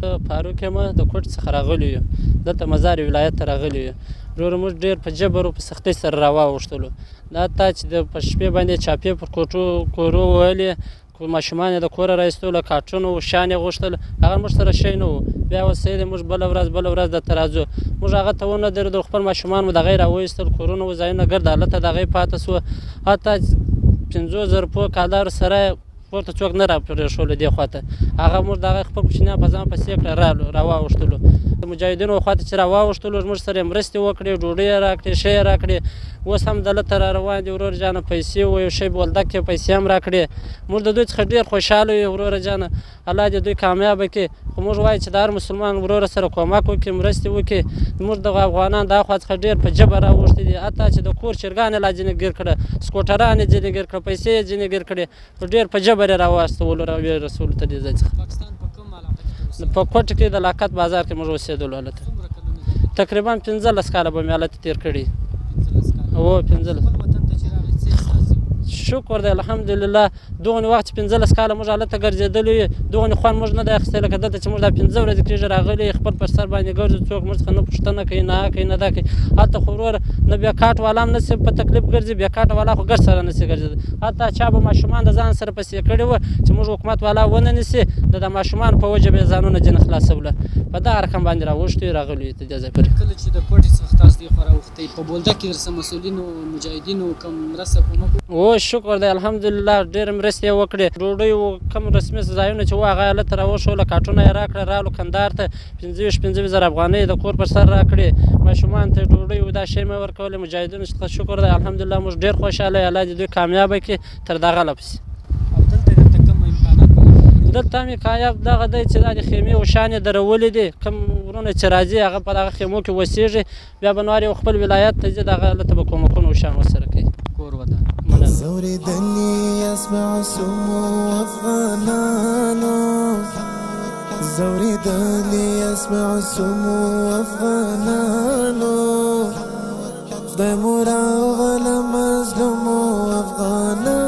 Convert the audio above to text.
فاروق یم د کوټ څخه راغلي یو دلته مزار ولایت ته راغلي یو وروره موږ ډېر په جبر او په سختۍ سره راواوښتلو دا حتی چې په شپې باندې چاپې پر کورو وهلې ماشومان یې د کوره راایستلو کارټون و شیان یې غوښتل هغه موږ سره شی نه و بیا وسیلې موږ بله ورځ درته راځو موږ هغه ته ونه درېدو خپل ماشومان مو د هغې راوایستل کورونه و ځایونه ګرد هلته د هغې پاته سوه حتی 50,000 په کالارو سره پورته څوک نه راپرېښولو دې خواته هغه موږ د هغه خپل کوچنیان په ځان پسې کړه راواوښتلو د مجاهدینو خواته چې راواوښتلو زموږ سره یې مرستې وکړې ډوډۍ یې راکړې شی یې راکړې اوس هم دلته را روان دي ورور جانه پیسې و یو شی بولدک کې پیسې هم راکړې موږ د دوی څخه ډېر خوشحاله یو وروره جانه الله دې دوی کامیابه کړي خو موږ وایو چې د هر مسلمان وروره سره کومک وکړي مرستې وکړي موږ د افغانان د هاخوا څخه ډېر په جبر راوښتي دي حتی چې د کور چرګان یې لا ځینې ګیر کړه سکوټران یې ځینې ګیر کړه پیسې یې ځینې ګیر کړې په ډېر په جبر یې راواستولو رسولو ته دې ځای څخه په کوټ کې د لاقت بازار کې موږ اوسېدلو هلته تقریبا 15 کاله به مې هلته تېر کړي هو 15 شکر دی الحمدلله دغونې وخت چې 15 کاله موږ هلته ګرځېدلي یو دغونې خوند موږ نه دی اخیستی لکه دلته چې موږ دا 15 ورځې کېږي راغلي خپل پر سر باندې ګرځو څوک موږ څخه نه پوښتنه کوي نه کوي نه دا کوي هلته خو وروره نه بیا کاټ والا هم نسي په تکلیف ګرځي بیا کاټ والا خو ګرد سره نسي ګرځېدلی حتی چا به ماشومان د ځان سره پسې کړي وه چې موږ حکومت والا ونه نیسي د ماشومانو په وجه به یې ځانونه ځینې خلاصوله په دغه رقم باندې راوښتي راغلي یو ته دې ځای پورې کله چې د کوټې څخه تاسو دې خوا راوښتئ په بولدک کې درسره مسؤلینو مجاهدینو کوم مرسته کومک او شکر دی الحمدلله ډېرې مرستې یې وکړې ډوډۍ و کوم رسمي ځایونه چې وو هغه یې هلته راوښوله کارټونه یې راکړه رالو کندهار ته 25 زره افغانۍ د کور پر سر راکړې ماشومانو ته ډوډۍ و دا شی مې ورکولې مجاهدینو څخه شکر دی الحمدلله موږ ډېر خوشحاله یو الله دې دوی کامیابه کړي تر دغه له پسې دلته هم کامیاب دغه دی چې دا د خیمې و شان یې درولې دي کوم ورونه چې راځي هغه په دغه خیمو کې اوسېږي بیا به نور یو خپل ولایت ته ځي دغه هلته به کومکونه و شان ورسره کوي کور ودان زورېدلي اسمع سمو افغانانو زورېدلي اسمع سمو افغانانو خدای مو راغله مظلومو افغانانو